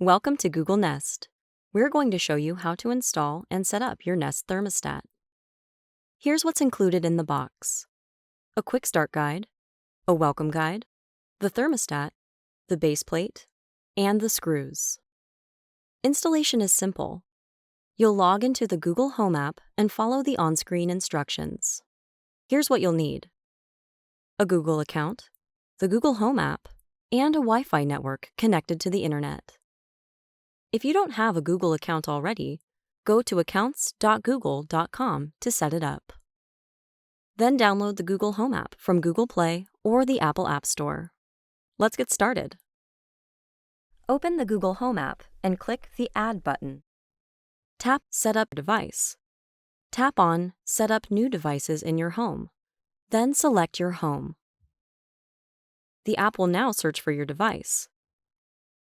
Welcome to Google Nest. We're going to show you how to install and set up your Nest Thermostat. Here's what's included in the box: a quick start guide, a welcome guide, the thermostat, the base plate, and the screws. Installation is simple. You'll log into the Google Home app and follow the on-screen instructions. Here's what you'll need: a Google account, the Google Home app, and a Wi-Fi network connected to the internet. If you don't have a Google account already, go to accounts.google.com to set it up. Then download the Google Home app from Google Play or the Apple App Store. Let's get started. Open the Google Home app and click the Add button. Tap Set Up Device. Tap on Set Up New Devices in your home. Then select your home. The app will now search for your device.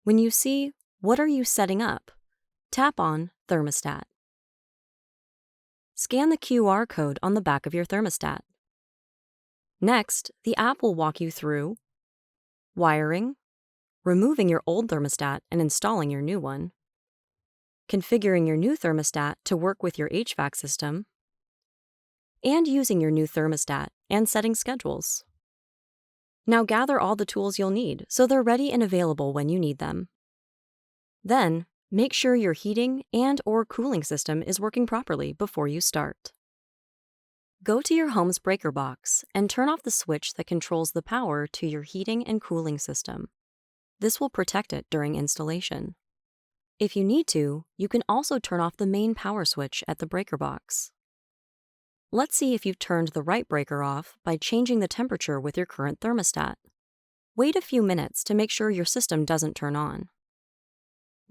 When you see "What are you setting up?" tap on Thermostat. Scan the QR code on the back of your thermostat. Next, the app will walk you through wiring, removing your old thermostat and installing your new one, configuring your new thermostat to work with your HVAC system, and using your new thermostat and setting schedules. Now gather all the tools you'll need so they're ready and available when you need them. Then, make sure your heating and/or cooling system is working properly before you start. Go to your home's breaker box and turn off the switch that controls the power to your heating and cooling system. This will protect it during installation. If you need to, you can also turn off the main power switch at the breaker box. Let's see if you've turned the right breaker off by changing the temperature with your current thermostat. Wait a few minutes to make sure your system doesn't turn on.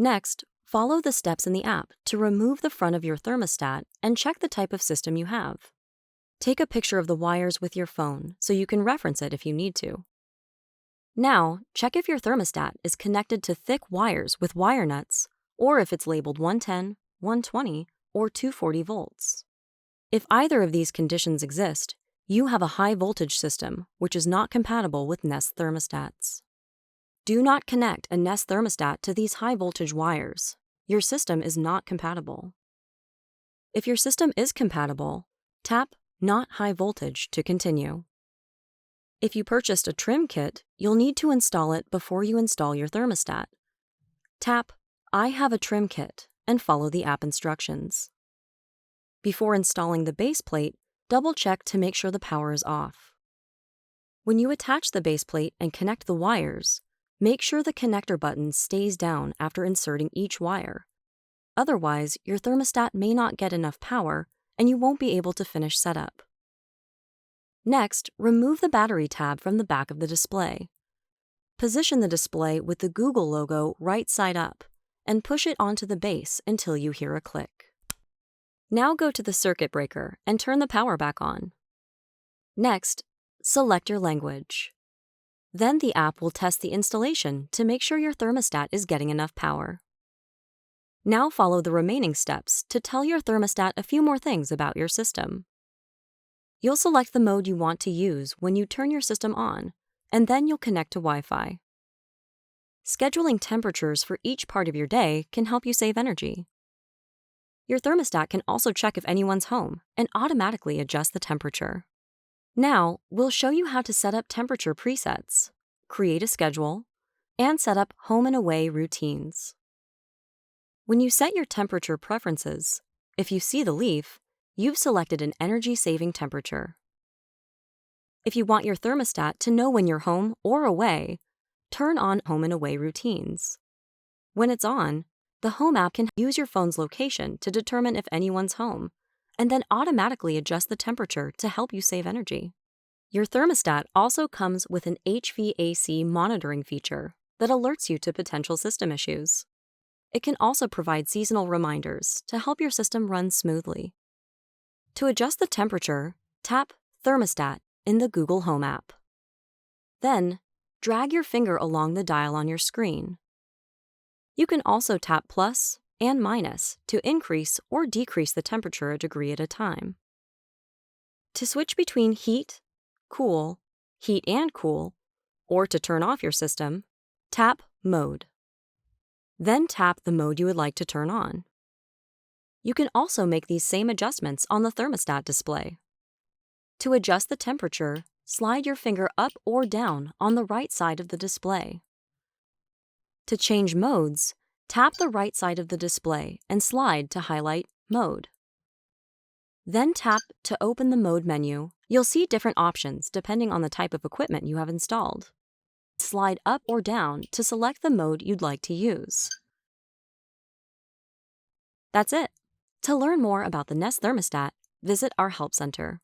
Next, follow the steps in the app to remove the front of your thermostat and check the type of system you have. Take a picture of the wires with your phone so you can reference it if you need to. Now, check if your thermostat is connected to thick wires with wire nuts or if it's labeled 110, 120, or 240 volts. If either of these conditions exist, you have a high voltage system, which is not compatible with Nest thermostats. Do not connect a Nest thermostat to these high voltage wires. Your system is not compatible. If your system is compatible, tap Not High Voltage to continue. If you purchased a trim kit, you'll need to install it before you install your thermostat. Tap I have a trim kit and follow the app instructions. Before installing the base plate, double-check to make sure the power is off. When you attach the base plate and connect the wires, make sure the connector button stays down after inserting each wire. Otherwise, your thermostat may not get enough power and you won't be able to finish setup. Next, remove the battery tab from the back of the display. Position the display with the Google logo right side up and push it onto the base until you hear a click. Now go to the circuit breaker and turn the power back on. Next, select your language. Then the app will test the installation to make sure your thermostat is getting enough power. Now follow the remaining steps to tell your thermostat a few more things about your system. You'll select the mode you want to use when you turn your system on, and then you'll connect to Wi-Fi. Scheduling temperatures for each part of your day can help you save energy. Your thermostat can also check if anyone's home and automatically adjust the temperature. Now, we'll show you how to set up temperature presets, create a schedule, and set up home and away routines. When you set your temperature preferences, if you see the leaf, you've selected an energy-saving temperature. If you want your thermostat to know when you're home or away, turn on home and away routines. When it's on, the Home app can use your phone's location to determine if anyone's home, and then automatically adjust the temperature to help you save energy. Your thermostat also comes with an HVAC monitoring feature that alerts you to potential system issues. It can also provide seasonal reminders to help your system run smoothly. To adjust the temperature, tap Thermostat in the Google Home app. Then, drag your finger along the dial on your screen. You can also tap plus and minus to increase or decrease the temperature a degree at a time. To switch between heat and cool, or to turn off your system, tap Mode. Then tap the mode you would like to turn on. You can also make these same adjustments on the thermostat display. To adjust the temperature, slide your finger up or down on the right side of the display. To change modes, tap the right side of the display and slide to highlight Mode. Then tap to open the Mode menu. You'll see different options depending on the type of equipment you have installed. Slide up or down to select the mode you'd like to use. That's it. To learn more about the Nest Thermostat, visit our Help Center.